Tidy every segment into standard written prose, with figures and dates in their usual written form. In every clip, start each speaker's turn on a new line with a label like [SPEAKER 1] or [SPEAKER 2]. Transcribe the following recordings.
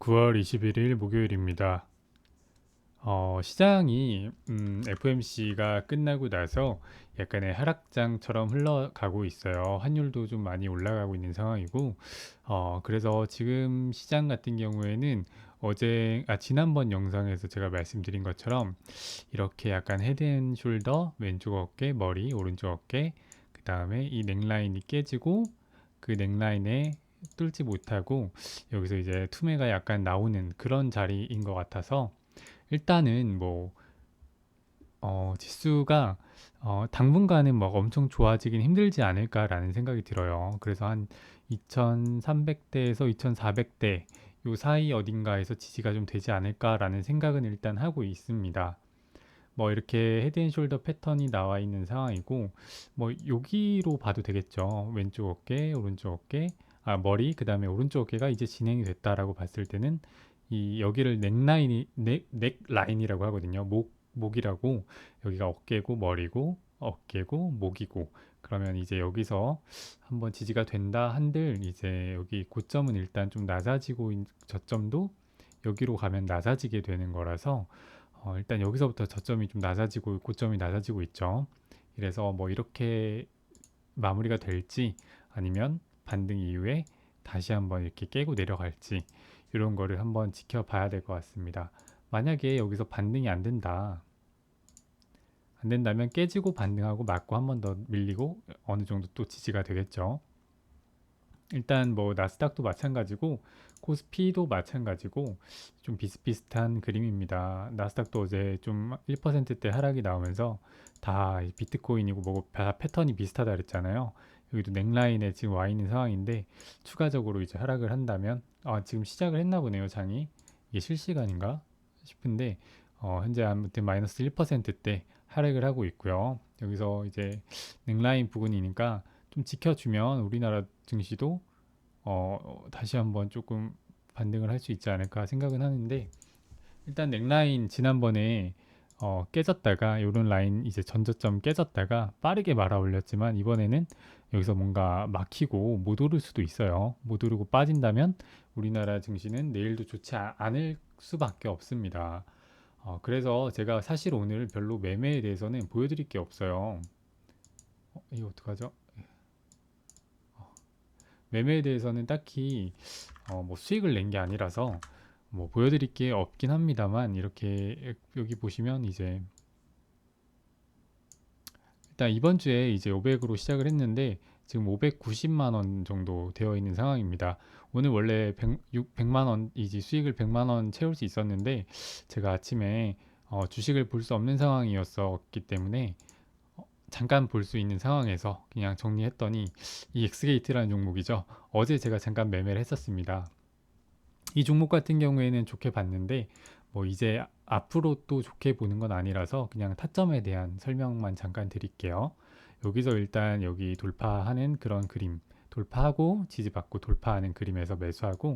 [SPEAKER 1] 9월 21일 목요일입니다. 시장이 FOMC가 끝나고 나서 약간의 하락장처럼 흘러가고 있어요. 환율도 좀 많이 올라가고 있는 상황이고, 그래서 지금 시장 같은 경우에는 지난번 영상에서 제가 말씀드린 것처럼 이렇게 약간 헤드앤숄더, 왼쪽 어깨, 머리, 오른쪽 어깨, 그 다음에 이 넥라인이 깨지고 그 넥라인에 뚫지 못하고 여기서 이제 투매가 약간 나오는 그런 자리인 것 같아서 일단은 지수가 당분간은 뭐 엄청 좋아지긴 힘들지 않을까라는 생각이 들어요. 그래서 한 2300대에서 2400대 요 사이 어딘가에서 지지가 좀 되지 않을까라는 생각은 일단 하고 있습니다. 뭐 이렇게 헤드앤숄더 패턴이 나와 있는 상황이고 뭐 여기로 봐도 되겠죠. 왼쪽 어깨, 오른쪽 어깨, 머리, 그 다음에 오른쪽 어깨가 이제 진행이 됐다라고 봤을 때는 이 여기를 넥 라인이라고 하거든요. 목이라고 여기가 어깨고 머리고 어깨고 목이고 그러면 이제 여기서 한번 지지가 된다 한들 이제 여기 고점은 일단 좀 낮아지고 저점도 여기로 가면 낮아지게 되는 거라서 일단 여기서부터 저점이 좀 낮아지고 고점이 낮아지고 있죠. 그래서 뭐 이렇게 마무리가 될지 아니면 반등 이후에 다시 한번 이렇게 깨고 내려갈지 이런 거를 한번 지켜봐야 될 것 같습니다. 만약에 여기서 반등이 안 된다면 깨지고 반등하고 맞고 한 번 더 밀리고 어느 정도 또 지지가 되겠죠. 일단 뭐 나스닥도 마찬가지고 코스피도 마찬가지고 좀 비슷비슷한 그림입니다. 나스닥도 어제 좀 1%대 하락이 나오면서 다 비트코인이고 뭐고 다 패턴이 비슷하다 그랬잖아요. 여기도 넥라인에 지금 와 있는 상황인데 추가적으로 이제 하락을 한다면 지금 시작을 했나 보네요, 장이. 이게 실시간인가 싶은데 현재 아무튼 마이너스 1%대 하락을 하고 있고요. 여기서 이제 넥라인 부근이니까 좀 지켜주면 우리나라 증시도 다시 한번 조금 반등을 할 수 있지 않을까 생각은 하는데 일단 넥라인 지난번에 깨졌다가 요런 라인 이제 전저점 깨졌다가 빠르게 말아 올렸지만 이번에는 여기서 뭔가 막히고 못 오를 수도 있어요. 못 오르고 빠진다면 우리나라 증시는 내일도 좋지 않을 수밖에 없습니다. 그래서 제가 사실 오늘 별로 매매에 대해서는 보여드릴 게 없어요. 이거 어떡하죠? 매매에 대해서는 딱히 뭐 수익을 낸 게 아니라서 뭐 보여드릴 게 없긴 합니다만 이렇게 여기 보시면 이제 일단 이번 주에 이제 500으로 시작을 했는데 지금 590만 원 정도 되어 있는 상황입니다. 오늘 원래 100만 원이지 수익을 100만 원 채울 수 있었는데 제가 아침에 주식을 볼 수 없는 상황이었었기 때문에 잠깐 볼 수 있는 상황에서 그냥 정리했더니 이 엑스게이트라는 종목이죠. 어제 제가 잠깐 매매를 했었습니다. 이 종목 같은 경우에는 좋게 봤는데 뭐 이제 앞으로 또 좋게 보는 건 아니라서 그냥 타점에 대한 설명만 잠깐 드릴게요. 여기서 일단 여기 돌파하는 그런 그림 돌파하고 지지받고 돌파하는 그림에서 매수하고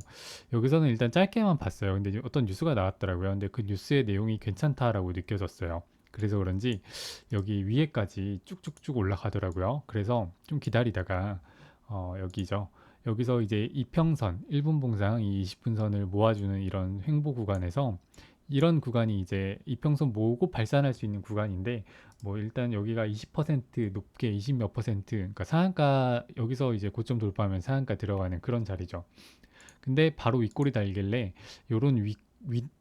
[SPEAKER 1] 여기서는 일단 짧게만 봤어요. 근데 어떤 뉴스가 나왔더라고요. 근데 그 뉴스의 내용이 괜찮다라고 느껴졌어요. 그래서 그런지 여기 위에까지 쭉쭉쭉 올라가더라고요. 그래서 좀 기다리다가 여기죠. 여기서 이제 이평선, 1분 봉상, 이 20분선을 모아주는 이런 횡보 구간에서 이런 구간이 이제 이평선 모으고 발산할 수 있는 구간인데 뭐 일단 여기가 20% 높게 20 몇 퍼센트 그러니까 상한가 여기서 이제 고점 돌파하면 상한가 들어가는 그런 자리죠. 근데 바로 윗골이 달길래 요런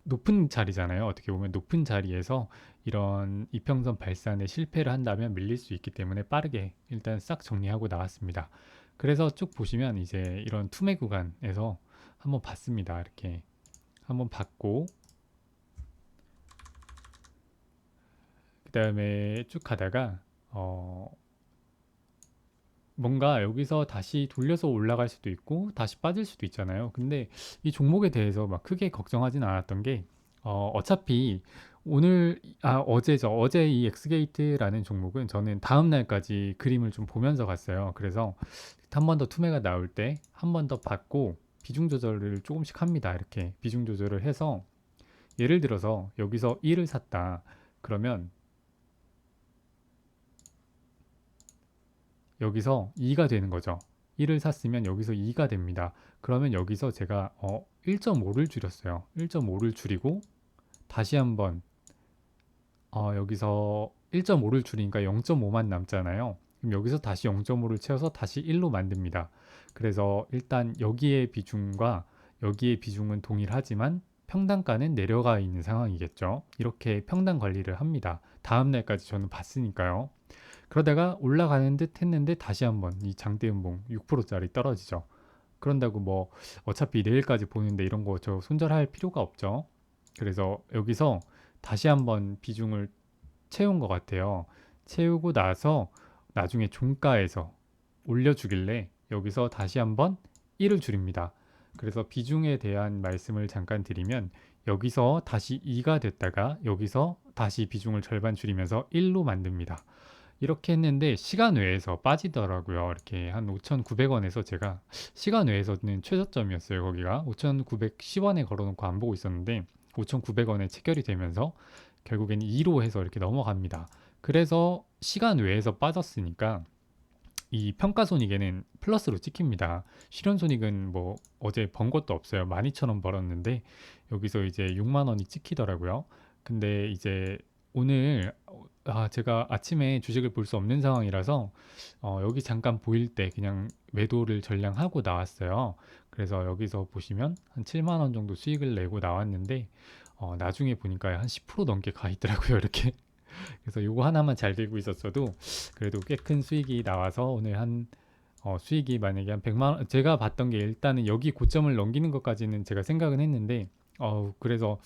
[SPEAKER 1] 높은 자리잖아요. 어떻게 보면 높은 자리에서 이런 이평선 발산에 실패를 한다면 밀릴 수 있기 때문에 빠르게 일단 싹 정리하고 나왔습니다. 그래서 쭉 보시면 이제 이런 투매 구간에서 한번 봤습니다. 이렇게 한번 봤고 그 다음에 쭉 가다가 뭔가 여기서 다시 돌려서 올라갈 수도 있고 다시 빠질 수도 있잖아요. 근데 이 종목에 대해서 막 크게 걱정하진 않았던 게 어차피 어제죠. 어제 이 엑스게이트라는 종목은 저는 다음 날까지 그림을 좀 보면서 갔어요. 그래서 한 번 더 투매가 나올 때 한 번 더 받고 비중 조절을 조금씩 합니다. 이렇게 비중 조절을 해서 예를 들어서 여기서 1을 샀다. 그러면 여기서 2가 되는 거죠. 1을 샀으면 여기서 2가 됩니다. 그러면 여기서 제가 1.5를 줄였어요. 1.5를 줄이고 다시 한번 여기서 1.5를 줄이니까 0.5만 남잖아요. 그럼 여기서 다시 0.5를 채워서 다시 1로 만듭니다. 그래서 일단 여기의 비중과 여기의 비중은 동일하지만 평단가는 내려가 있는 상황이겠죠. 이렇게 평단 관리를 합니다. 다음 날까지 저는 봤으니까요. 그러다가 올라가는 듯 했는데 다시 한번 이 장대 음봉 6%짜리 떨어지죠. 그런다고 뭐 어차피 내일까지 보는데 이런 거 저 손절할 필요가 없죠. 그래서 여기서 다시 한번 비중을 채운 것 같아요. 채우고 나서 나중에 종가에서 올려주길래 여기서 다시 한번 1을 줄입니다. 그래서 비중에 대한 말씀을 잠깐 드리면 여기서 다시 2가 됐다가 여기서 다시 비중을 절반 줄이면서 1로 만듭니다. 이렇게 했는데 시간 외에서 빠지더라고요. 이렇게 한 5,900원에서 제가 시간 외에서는 최저점이었어요. 거기가 5,910원에 걸어놓고 안 보고 있었는데 5,900원에 체결이 되면서 결국엔 2로 해서 이렇게 넘어갑니다. 그래서 시간 외에서 빠졌으니까 이 평가손익에는 플러스로 찍힙니다. 실현손익은 뭐 어제 번 것도 없어요. 12,000원 벌었는데 여기서 이제 6만 원이 찍히더라고요. 근데 이제 오늘 제가 아침에 주식을 볼 수 없는 상황이라서 여기 잠깐 보일 때 그냥 매도를 전량하고 나왔어요. 그래서 여기서 보시면 한 7만 원 정도 수익을 내고 나왔는데 나중에 보니까 한 10% 넘게 가 있더라고요. 이렇게. 그래서 요거 하나만 잘 들고 있었어도 그래도 꽤 큰 수익이 나와서 오늘 한 수익이 만약에 한 100만 원 제가 봤던 게 일단은 여기 고점을 넘기는 것까지는 제가 생각은 했는데 그래서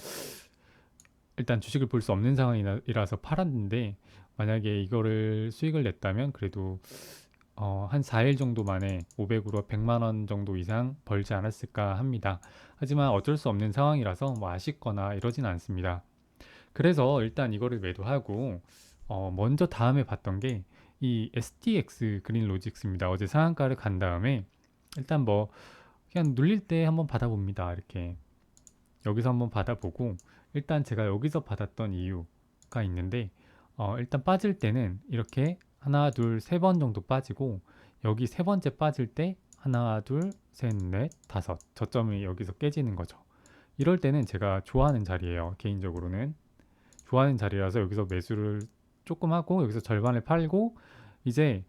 [SPEAKER 1] 일단 주식을 볼 수 없는 상황이라서 팔았는데 만약에 이거를 수익을 냈다면 그래도 한 4일 정도 만에 500으로 100만 원 정도 이상 벌지 않았을까 합니다. 하지만 어쩔 수 없는 상황이라서 뭐 아쉽거나 이러진 않습니다. 그래서 일단 이거를 매도하고 먼저 다음에 봤던 게 이 STX 그린 로직스입니다. 어제 상한가를 간 다음에 일단 뭐 그냥 눌릴 때 한번 받아봅니다. 이렇게 여기서 한번 받아보고 일단 제가 여기서 받았던 이유가 있는데 일단 빠질 때는 이렇게 하나 둘 세 번 정도 빠지고 여기 세 번째 빠질 때 하나 둘 셋 넷 다섯 저점이 여기서 깨지는 거죠. 이럴 때는 제가 좋아하는 자리예요. 개인적으로는 좋아하는 자리라서 여기서 매수를 조금 하고 여기서 절반을 팔고 이제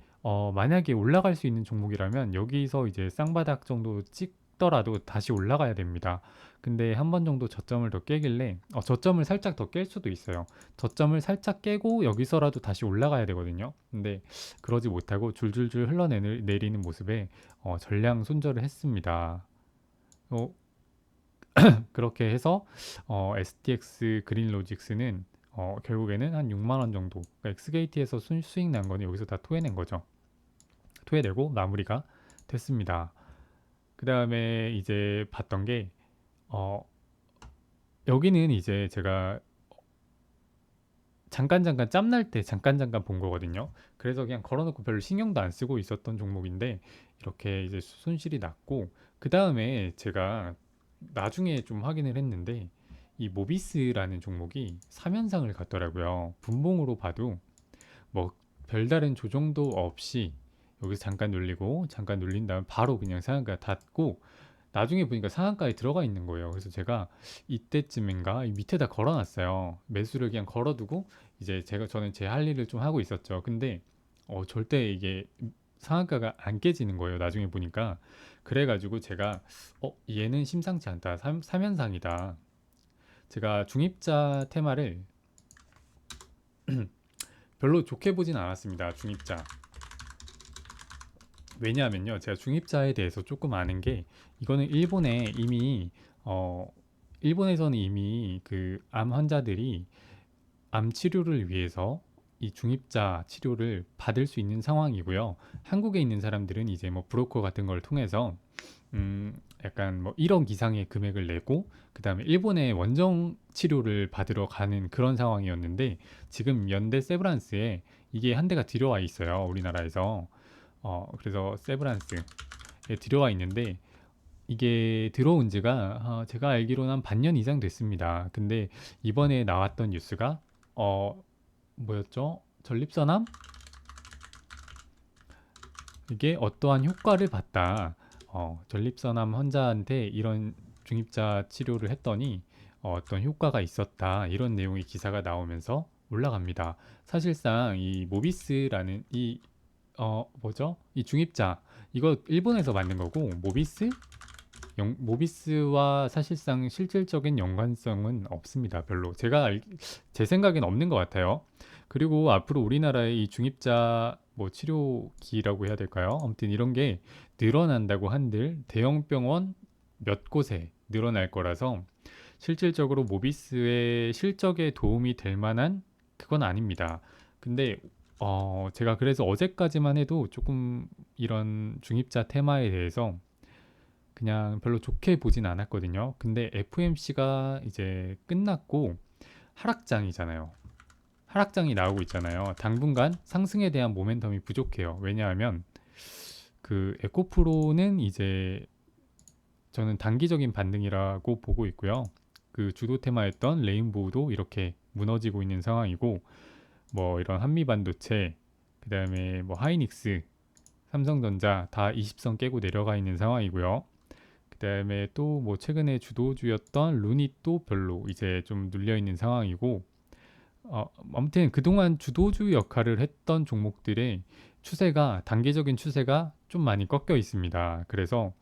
[SPEAKER 1] 만약에 올라갈 수 있는 종목이라면 여기서 이제 쌍바닥 정도 찍더라도 다시 올라가야 됩니다. 근데 한 번 정도 저점을 더 깨길래 저점을 살짝 더 깰 수도 있어요. 저점을 살짝 깨고 여기서라도 다시 올라가야 되거든요. 근데 그러지 못하고 줄줄줄 흘러내리는 모습에 전량 손절을 했습니다. 그렇게 해서 STX 그린로직스는 결국에는 한 6만 원 정도 그러니까 엑스게이트에서 수익 난 거는 여기서 다 토해낸 거죠. 토해내고 마무리가 됐습니다. 그 다음에 이제 봤던 게 여기는 이제 제가 잠깐 짬날 때 잠깐 본 거거든요. 그래서 그냥 걸어놓고 별로 신경도 안 쓰고 있었던 종목인데 이렇게 이제 손실이 났고 그 다음에 제가 나중에 좀 확인을 했는데 이 모비스라는 종목이 3연상을 갔더라고요. 분봉으로 봐도 뭐 별다른 조정도 없이 여기서 잠깐 눌리고 잠깐 눌린 다음 바로 그냥 상한가 닫고 나중에 보니까 상한가에 들어가 있는 거예요. 그래서 제가 이때쯤인가 이 밑에다 걸어놨어요. 매수를 그냥 걸어두고 이제 저는 제 할 일을 좀 하고 있었죠. 근데 절대 이게 상한가가 안 깨지는 거예요. 나중에 보니까 그래가지고 제가 얘는 심상치 않다. 3연상이다. 제가 중입자 테마를 별로 좋게 보진 않았습니다. 중입자. 왜냐하면요. 제가 중입자에 대해서 조금 아는 게 이거는 일본에 이미 일본에서는 이미 그 암 환자들이 암 치료를 위해서 이 중입자 치료를 받을 수 있는 상황이고요. 한국에 있는 사람들은 이제 뭐 브로커 같은 걸 통해서 약간 뭐 1억 이상의 금액을 내고 그 다음에 일본의 원정 치료를 받으러 가는 그런 상황이었는데 지금 연대 세브란스에 이게 한 대가 들어와 있어요. 우리나라에서 그래서 세브란스에 들어와 있는데 이게 들어온 지가 제가 알기로는 한 반년 이상 됐습니다. 근데 이번에 나왔던 뉴스가 뭐였죠? 전립선암? 이게 어떠한 효과를 봤다. 전립선암 환자한테 이런 중입자 치료를 했더니 어떤 효과가 있었다. 이런 내용의 기사가 나오면서 올라갑니다. 사실상 이 모비스라는 뭐죠? 이 중입자 이거 일본에서 만든 거고 모비스와 사실상 실질적인 연관성은 없습니다. 별로 제 생각엔 없는 것 같아요. 그리고 앞으로 우리나라의 이 중입자 뭐 치료기라고 해야 될까요? 아무튼 이런 게 늘어난다고 한들 대형 병원 몇 곳에 늘어날 거라서 실질적으로 모비스의 실적에 도움이 될 만한 그건 아닙니다. 근데 제가 그래서 어제까지만 해도 조금 이런 중입자 테마에 대해서 그냥 별로 좋게 보진 않았거든요. 근데 FMC가 이제 끝났고 하락장이잖아요. 하락장이 나오고 있잖아요. 당분간 상승에 대한 모멘텀이 부족해요. 왜냐하면 그 에코프로는 이제 저는 단기적인 반등이라고 보고 있고요. 그 주도 테마였던 레인보우도 이렇게 무너지고 있는 상황이고 뭐 이런 한미반도체 그다음에 뭐 하이닉스 삼성전자 다 20선 깨고 내려가 있는 상황이고요. 그다음에 또 뭐 최근에 주도주였던 루닛도 별로 이제 좀 눌려 있는 상황이고 아무튼 그동안 주도주 역할을 했던 종목들의 추세가 단기적인 추세가 좀 많이 꺾여 있습니다. 그래서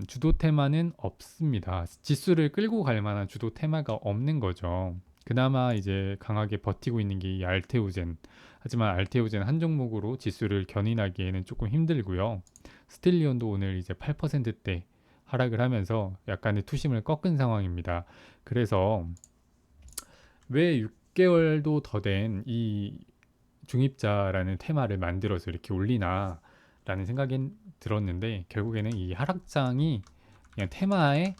[SPEAKER 1] 주도 테마는 없습니다. 지수를 끌고 갈 만한 주도 테마가 없는 거죠. 그나마 이제 강하게 버티고 있는 게 이 알테오젠. 하지만 알테오젠 한 종목으로 지수를 견인하기에는 조금 힘들고요. 스틸리온도 오늘 이제 8%대 하락을 하면서 약간의 투심을 꺾은 상황입니다. 그래서 왜 6개월도 더 된 이 중입자라는 테마를 만들어서 이렇게 올리나 라는 생각이 들었는데 결국에는 이 하락장이 그냥 테마에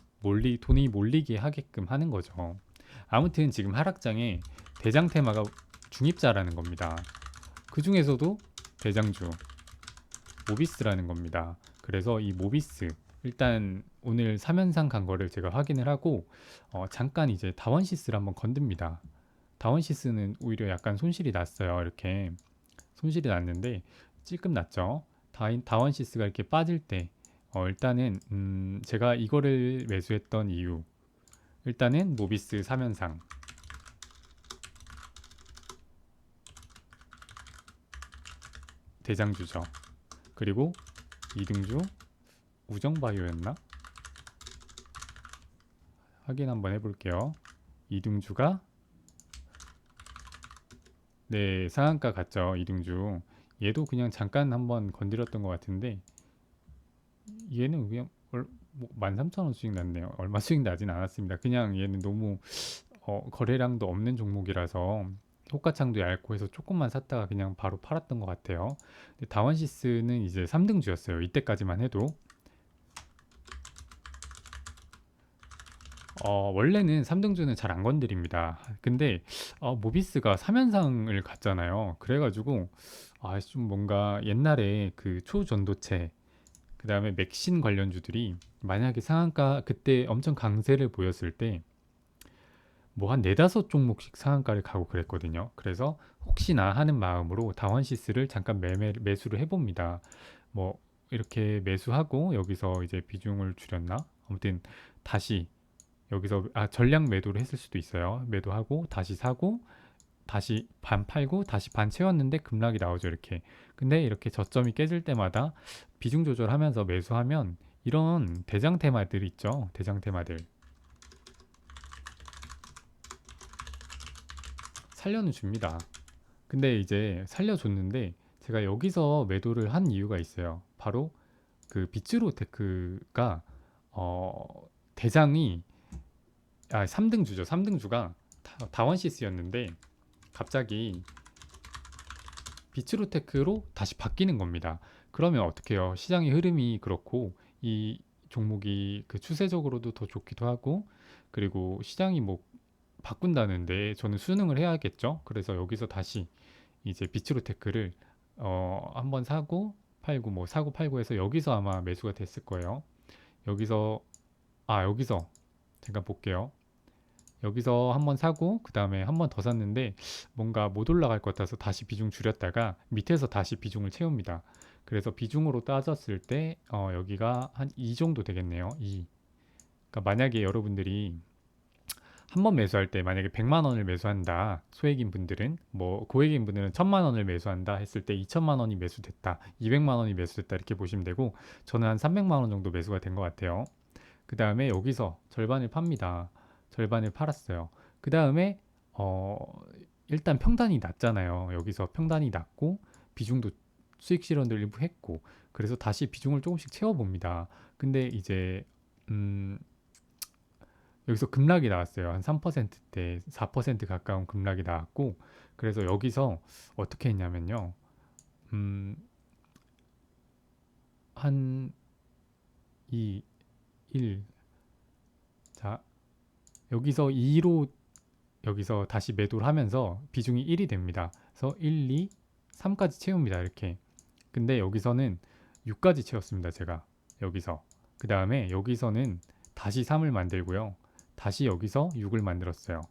[SPEAKER 1] 돈이 몰리게 하게끔 하는 거죠. 아무튼 지금 하락장에 대장 테마가 중입자라는 겁니다. 그 중에서도 대장주 모비스라는 겁니다. 그래서 이 모비스 일단 오늘 3연상 간 거를 제가 확인을 하고 잠깐 이제 다원시스를 한번 건듭니다. 다원시스는 오히려 약간 손실이 났어요. 이렇게 손실이 났는데 찔끔 났죠. 다원시스가 이렇게 빠질 때 일단은 제가 이거를 매수했던 이유 일단은 모비스 3연상 대장주죠. 그리고 2등주 우정바이오였나? 확인 한번 해볼게요. 2등주가 네 상한가 갔죠. 2등주 얘도 그냥 잠깐 한번 건드렸던 것 같은데 얘는 그냥 13,000원 수익 났네요. 얼마 수익 나진 않았습니다. 그냥 얘는 너무 거래량도 없는 종목이라서 호가창도 얇고 해서 조금만 샀다가 그냥 바로 팔았던 것 같아요. 근데 다원시스는 이제 3등주였어요. 이때까지만 해도 원래는 3등주는 잘 안 건드립니다. 근데 모비스가 3연상을 갔잖아요. 그래가지고 좀 뭔가 옛날에 그 초전도체 그 다음에 맥신 관련주들이 만약에 상한가 그때 엄청 강세를 보였을 때 뭐 한 네다섯 종목씩 상한가를 가고 그랬거든요. 그래서 혹시나 하는 마음으로 다원시스를 잠깐 매수를 해봅니다. 뭐 이렇게 매수하고 여기서 이제 비중을 줄였나? 아무튼 다시 여기서 전량 매도를 했을 수도 있어요. 매도하고 다시 사고 다시 반 팔고 다시 반 채웠는데 급락이 나오죠. 이렇게. 근데 이렇게 저점이 깨질 때마다 비중 조절하면서 매수하면 이런 대장 테마들 있죠. 대장 테마들 살려는 줍니다. 근데 이제 살려줬는데 제가 여기서 매도를 한 이유가 있어요. 바로 그 비츠로테크가 대장이 3등주죠. 3등주가 다원시스였는데 갑자기 비츠로테크로 다시 바뀌는 겁니다. 그러면 어떻게 해요? 시장의 흐름이 그렇고 이 종목이 그 추세적으로도 더 좋기도 하고 그리고 시장이 뭐 바꾼다는데 저는 수능을 해야겠죠. 그래서 여기서 다시 이제 비츠로테크를 한번 사고 팔고 뭐 사고 팔고 해서 여기서 아마 매수가 됐을 거예요. 여기서 여기서 잠깐 볼게요. 여기서 한번 사고 그 다음에 한 번 더 샀는데 뭔가 못 올라갈 것 같아서 다시 비중 줄였다가 밑에서 다시 비중을 채웁니다. 그래서 비중으로 따졌을 때 여기가 한 2 정도 되겠네요. 2. 그러니까 만약에 여러분들이 한 번 매수할 때 만약에 100만 원을 매수한다. 소액인 분들은 뭐 고액인 분들은 1000만 원을 매수한다 했을 때 2천만 원이 매수됐다. 200만 원이 매수됐다 이렇게 보시면 되고 저는 한 300만 원 정도 매수가 된 것 같아요. 그 다음에 여기서 절반을 팝니다. 절반을 팔았어요. 그 다음에 어, 일단 평단이 낮잖아요. 여기서 평단이 낮고 비중도 수익 실현도 일부 했고 그래서 다시 비중을 조금씩 채워봅니다. 근데 이제 음, 여기서 급락이 나왔어요. 한 3%대 4% 가까운 급락이 나왔고 그래서 여기서 어떻게 했냐면요. 한 2, 1. 자, 여기서 2로 여기서 다시 매도를 하면서 비중이 1이 됩니다. 그래서 1, 2, 3까지 채웁니다. 이렇게. 근데 여기서는 6까지 채웠습니다. 제가 여기서. 그 다음에 여기서는 다시 3을 만들고요. 다시 여기서 6을 만들었어요.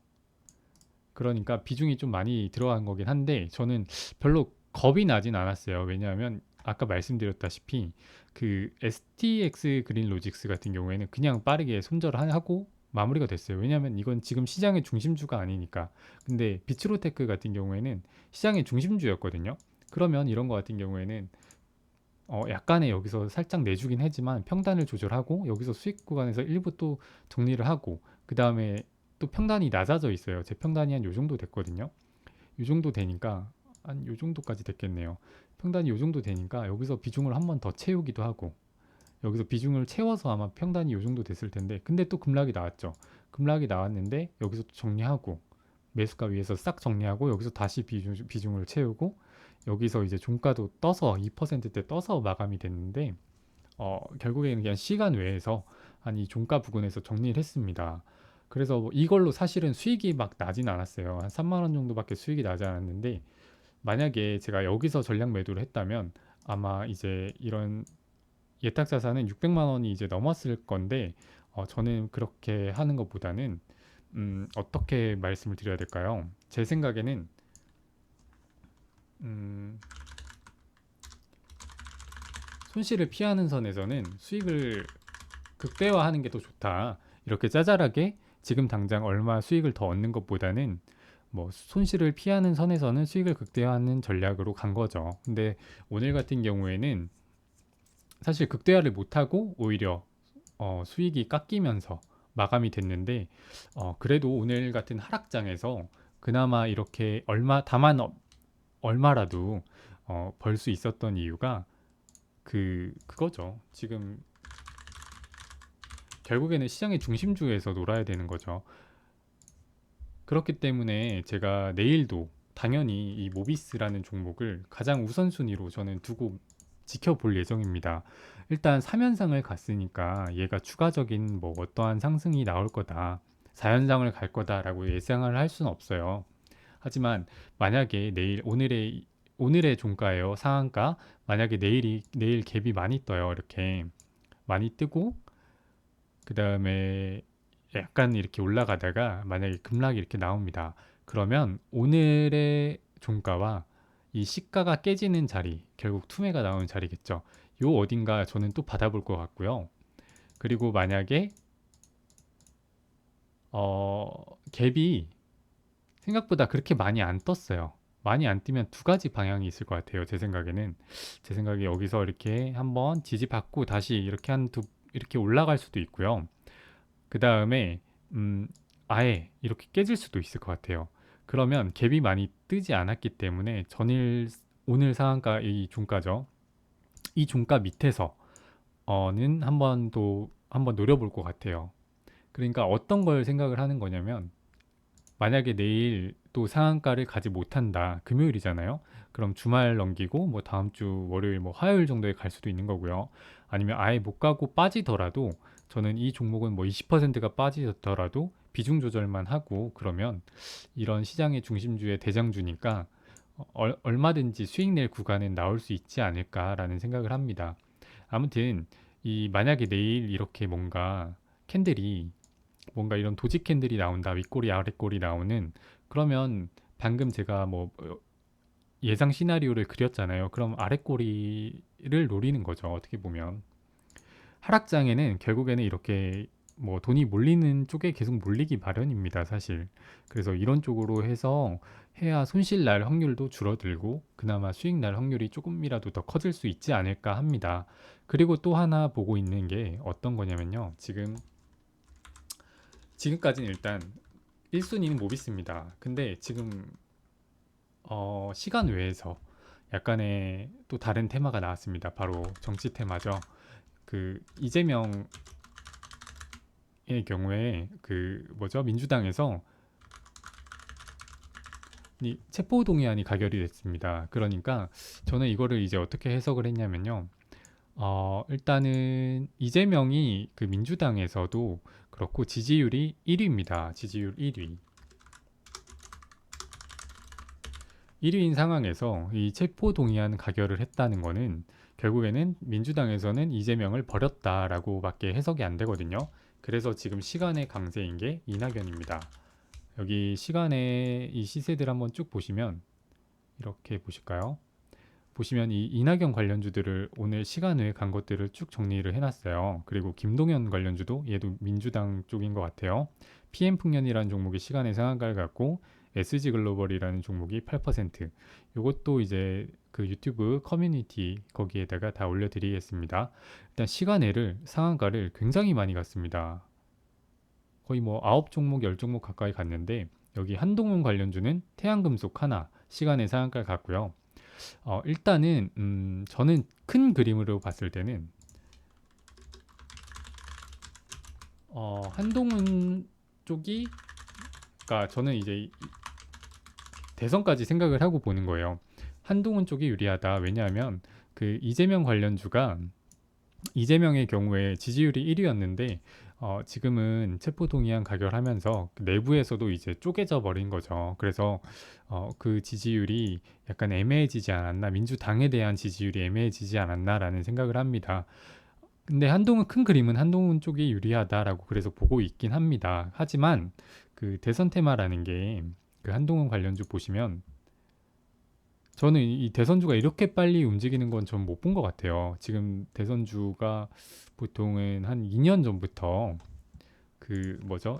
[SPEAKER 1] 그러니까 비중이 좀 많이 들어간 거긴 한데 저는 별로 겁이 나진 않았어요. 왜냐하면 아까 말씀드렸다시피 그 STX 그린 로직스 같은 경우에는 그냥 빠르게 손절하고 마무리가 됐어요. 왜냐하면 이건 지금 시장의 중심주가 아니니까. 근데 비츠로테크 같은 경우에는 시장의 중심주였거든요. 그러면 이런 거 같은 경우에는 약간의 여기서 살짝 내주긴 하지만 평단을 조절하고 여기서 수익 구간에서 일부 또 정리를 하고 그 다음에 또 평단이 낮아져 있어요. 제 평단이 한 요 정도 됐거든요. 요 정도 되니까 한 요 정도까지 됐겠네요. 평단이 요 정도 되니까 여기서 비중을 한 번 더 채우기도 하고 여기서 비중을 채워서 아마 평단이 요 정도 됐을 텐데 근데 또 급락이 나왔죠. 급락이 나왔는데 여기서 또 정리하고 매수가 위에서 싹 정리하고 여기서 다시 비중을 채우고 여기서 이제 종가도 떠서 2%대 떠서 마감이 됐는데 결국에는 그냥 시간 외에서 한 이 종가 부근에서 정리를 했습니다. 그래서 뭐 이걸로 사실은 수익이 막 나진 않았어요. 한 3만 원 정도밖에 수익이 나지 않았는데 만약에 제가 여기서 전량 매도를 했다면 아마 이제 이런 예탁 자산은 600만 원이 이제 넘었을 건데 저는 그렇게 하는 것보다는 어떻게 말씀을 드려야 될까요? 제 생각에는 음, 손실을 피하는 선에서는 수익을 극대화하는 게 더 좋다. 이렇게 짜잘하게 지금 당장 얼마 수익을 더 얻는 것보다는 뭐 손실을 피하는 선에서는 수익을 극대화하는 전략으로 간 거죠. 근데 오늘 같은 경우에는 사실 극대화를 못하고 오히려 수익이 깎이면서 마감이 됐는데 그래도 오늘 같은 하락장에서 그나마 이렇게 다만 얼마라도 벌 수 있었던 이유가 그거죠. 지금 결국에는 시장의 중심주에서 놀아야 되는 거죠. 그렇기 때문에 제가 내일도 당연히 이 모비스라는 종목을 가장 우선순위로 저는 두고 지켜볼 예정입니다. 일단 3연상을 갔으니까 얘가 추가적인 뭐 어떠한 상승이 나올 거다. 4연상을 갈 거다라고 예상을 할 수는 없어요. 하지만 만약에 오늘의 종가예요. 상한가. 만약에 내일 갭이 많이 떠요. 이렇게 많이 뜨고 그다음에 약간 이렇게 올라가다가 만약에 급락이 이렇게 나옵니다. 그러면 오늘의 종가와 이 시가가 깨지는 자리, 결국 투매가 나오는 자리겠죠. 요 어딘가 저는 또 받아볼 것 같고요. 그리고 만약에 갭이 생각보다 그렇게 많이 안 떴어요. 많이 안 뜨면 두 가지 방향이 있을 것 같아요. 제 생각에는 제 생각에 여기서 이렇게 한번 지지받고 다시 이렇게 이렇게 올라갈 수도 있고요. 그 다음에 아예 이렇게 깨질 수도 있을 것 같아요. 그러면 갭이 많이 뜨지 않았기 때문에 오늘 상한가 이 종가죠. 이 종가 밑에서는 한번 노려볼 것 같아요. 그러니까 어떤 걸 생각을 하는 거냐면 만약에 내일 또 상한가를 가지 못한다. 금요일이잖아요. 그럼 주말 넘기고 뭐 다음 주 월요일 뭐 화요일 정도에 갈 수도 있는 거고요. 아니면 아예 못 가고 빠지더라도 저는 이 종목은 뭐 20%가 빠지더라도 비중 조절만 하고 그러면 이런 시장의 중심주의 대장주니까 얼마든지 수익 낼 구간은 나올 수 있지 않을까라는 생각을 합니다. 아무튼 이 만약에 내일 이렇게 뭔가 이런 도직 캔들이 나온다. 윗꼬리 아랫꼬리 나오는 그러면 방금 제가 뭐 예상 시나리오를 그렸잖아요. 그럼 아래 꼬리를 노리는 거죠. 어떻게 보면 하락장에는 결국에는 이렇게 뭐 돈이 몰리는 쪽에 계속 몰리기 마련입니다, 사실. 그래서 이런 쪽으로 해서 해야 손실 날 확률도 줄어들고 그나마 수익 날 확률이 조금이라도 더 커질 수 있지 않을까 합니다. 그리고 또 하나 보고 있는 게 어떤 거냐면요. 지금까지는 일단 1순위는 모비스입니다. 근데 지금 시간 외에서 약간의 또 다른 테마가 나왔습니다. 바로 정치 테마죠. 그 이재명의 경우에 그 뭐죠? 민주당에서 이 체포동의안이 가결이 됐습니다. 그러니까 저는 이거를 이제 어떻게 해석을 했냐면요. 일단은 이재명이 그 민주당에서도 그렇고 지지율이 1위입니다. 지지율 1위. 1위인 상황에서 이 체포동의안 가결을 했다는 거는 결국에는 민주당에서는 이재명을 버렸다라고밖에 해석이 안 되거든요. 그래서 지금 시간의 강세인 게 이낙연입니다. 여기 시간의 이 시세들 한번 쭉 보시면 이렇게 보실까요? 보시면 이 이낙연 관련주들을 오늘 시간 외에 간 것들을 쭉 정리를 해놨어요. 그리고 김동연 관련주도 얘도 민주당 쪽인 것 같아요. PM풍년이라는 종목이 시간의 상한가를 갖고 SG글로벌이라는 종목이 8%. 이것도 이제 그 유튜브 커뮤니티 거기에다가 다 올려드리겠습니다. 일단 시간외를 상한가를 굉장히 많이 갔습니다. 거의 뭐 9종목, 10종목 가까이 갔는데 여기 한동훈 관련주는 태양금속 하나 시간의 상한가를 갔고요. 일단은 저는 큰 그림으로 봤을 때는 한동훈 쪽이 그러니까 저는 이제 대선까지 생각을 하고 보는 거예요. 한동훈 쪽이 유리하다. 왜냐하면 그 이재명 관련주가 이재명의 경우에 지지율이 1위였는데 지금은 체포동의안 가결하면서 내부에서도 이제 쪼개져 버린 거죠. 그래서 그 지지율이 약간 애매해지지 않았나, 민주당에 대한 지지율이 애매해지지 않았나라는 생각을 합니다. 근데 한동훈 큰 그림은 한동훈 쪽이 유리하다라고 그래서 보고 있긴 합니다. 하지만 그 대선 테마라는 게 그 한동훈 관련주 보시면 저는 이 대선주가 이렇게 빨리 움직이는 건 전 못 본 것 같아요. 지금 대선주가 보통은 한 2년 전부터 그 뭐죠?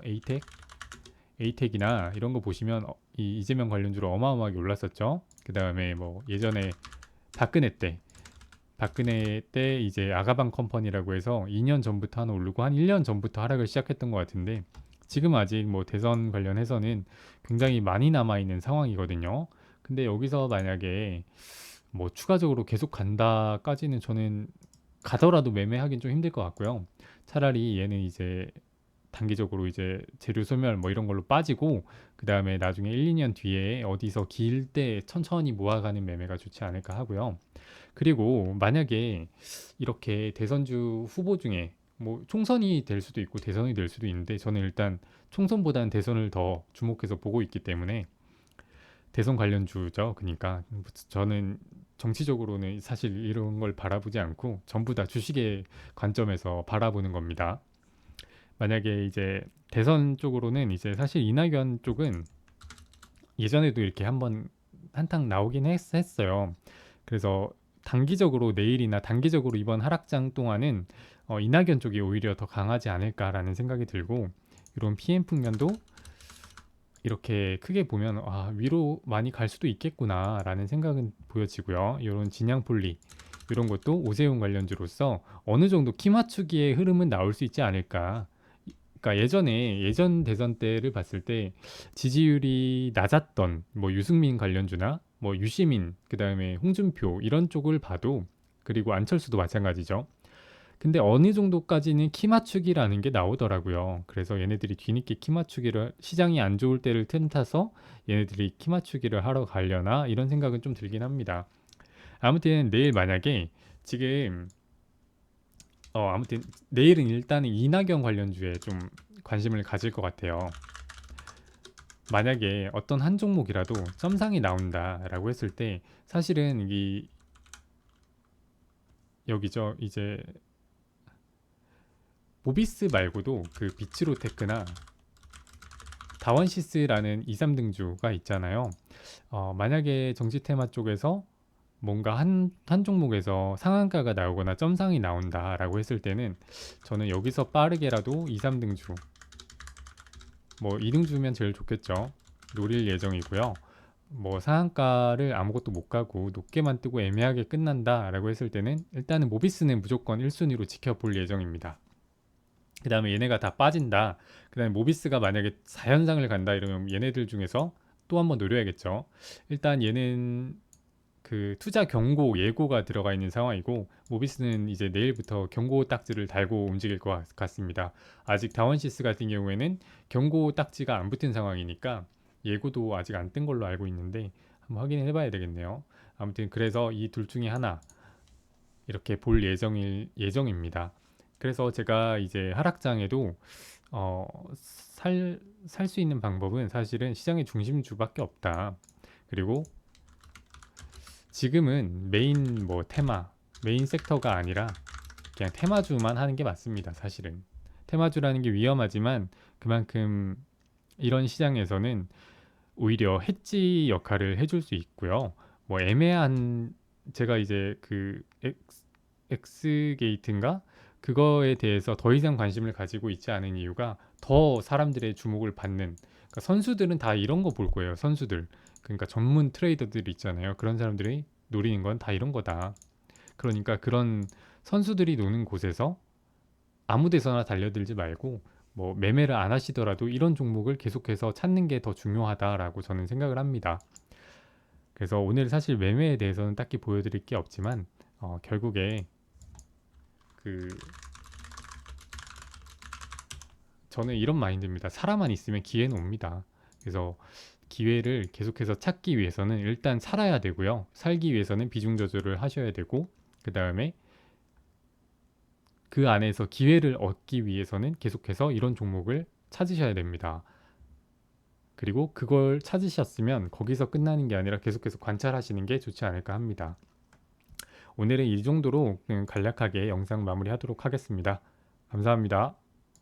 [SPEAKER 1] 에이텍이나 이런 거 보시면 이 이재명 관련주로 어마어마하게 올랐었죠. 그 다음에 뭐 예전에 박근혜 때 박근혜 때 이제 아가방 컴퍼니라고 해서 2년 전부터 하나 오르고 한 1년 전부터 하락을 시작했던 것 같은데 지금 아직 뭐 대선 관련해서는 굉장히 많이 남아 있는 상황이거든요. 근데 여기서 만약에 뭐 추가적으로 계속 간다까지는 저는 가더라도 매매하긴 좀 힘들 것 같고요. 차라리 얘는 이제 단기적으로 이제 재료 소멸 뭐 이런 걸로 빠지고 그 다음에 나중에 1, 2년 뒤에 어디서 길 때 천천히 모아가는 매매가 좋지 않을까 하고요. 그리고 만약에 이렇게 대선주 후보 중에 뭐 총선이 될 수도 있고 대선이 될 수도 있는데 저는 일단 총선보다는 대선을 더 주목해서 보고 있기 때문에 대선 관련주죠. 그러니까 저는 정치적으로는 사실 이런 걸 바라보지 않고 전부 다 주식의 관점에서 바라보는 겁니다. 만약에 이제 대선 쪽으로는 이제 사실 이낙연 쪽은 예전에도 이렇게 한번 한탕 나오긴 했어요. 그래서 단기적으로 내일이나 단기적으로 이번 하락장 동안은 이낙연 쪽이 오히려 더 강하지 않을까라는 생각이 들고 이런 PM 풍년도 이렇게 크게 보면 위로 많이 갈 수도 있겠구나라는 생각은 보여지고요. 이런 진양폴리 이런 것도 오세훈 관련주로서 어느 정도 키 맞추기의 흐름은 나올 수 있지 않을까. 그러니까 예전 대선 때를 봤을 때 지지율이 낮았던 뭐 유승민 관련주나 뭐 유시민 그다음에 홍준표 이런 쪽을 봐도 그리고 안철수도 마찬가지죠. 근데 어느 정도까지는 키 맞추기라는 게 나오더라고요. 그래서 얘네들이 뒤늦게 키 맞추기를 시장이 안 좋을 때를 틈타서 얘네들이 키 맞추기를 하러 가려나 이런 생각은 좀 들긴 합니다. 아무튼 내일 만약에 지금 아무튼 내일은 일단은 이낙연 관련주에 좀 관심을 가질 것 같아요. 만약에 어떤 한 종목이라도 점상이 나온다라고 했을 때 사실은 이 여기죠. 이제 모비스 말고도 그 비츠로테크나 다원시스라는 2, 3등주가 있잖아요. 만약에 정치 테마 쪽에서 뭔가 한 종목에서 상한가가 나오거나 점상이 나온다라고 했을 때는 저는 여기서 빠르게라도 2, 3등주, 뭐 2등주면 제일 좋겠죠. 노릴 예정이고요. 뭐 상한가를 아무것도 못 가고 높게만 뜨고 애매하게 끝난다라고 했을 때는 일단은 모비스는 무조건 1순위로 지켜볼 예정입니다. 그 다음에 얘네가 다 빠진다. 그 다음에 모비스가 만약에 4현상을 간다 이러면 얘네들 중에서 또 한번 노려야겠죠. 일단 얘는 그 투자 경고 예고가 들어가 있는 상황이고 모비스는 이제 내일부터 경고 딱지를 달고 움직일 것 같습니다. 아직 다원시스 같은 경우에는 경고 딱지가 안 붙은 상황이니까 예고도 아직 안 뜬 걸로 알고 있는데 한번 확인해 봐야 되겠네요. 아무튼 그래서 이 둘 중에 하나 이렇게 볼 예정입니다. 그래서 제가 이제 하락장에도 살 수 있는 방법은 사실은 시장의 중심주밖에 없다. 그리고 지금은 메인 뭐 테마, 메인 섹터가 아니라 그냥 테마주만 하는 게 맞습니다. 사실은 테마주라는 게 위험하지만 그만큼 이런 시장에서는 오히려 해지 역할을 해줄 수 있고요. 뭐 애매한 제가 이제 그 X 게이트인가 그거에 대해서 더 이상 관심을 가지고 있지 않은 이유가 더 사람들의 주목을 받는 그러니까 선수들은 다 이런 거 볼 거예요. 선수들 그러니까 전문 트레이더들 있잖아요. 그런 사람들이 노리는 건 다 이런 거다. 그러니까 그런 선수들이 노는 곳에서 아무 데서나 달려들지 말고 뭐 매매를 안 하시더라도 이런 종목을 계속해서 찾는 게 더 중요하다라고 저는 생각을 합니다. 그래서 오늘 사실 매매에 대해서는 딱히 보여드릴 게 없지만 결국에 그 저는 이런 마인드입니다. 살아만 있으면 기회는 옵니다. 그래서 기회를 계속해서 찾기 위해서는 일단 살아야 되고요. 살기 위해서는 비중 조절을 하셔야 되고 그 다음에 그 안에서 기회를 얻기 위해서는 계속해서 이런 종목을 찾으셔야 됩니다. 그리고 그걸 찾으셨으면 거기서 끝나는 게 아니라 계속해서 관찰하시는 게 좋지 않을까 합니다. 오늘은 이 정도로 간략하게 영상 마무리하도록 하겠습니다. 감사합니다.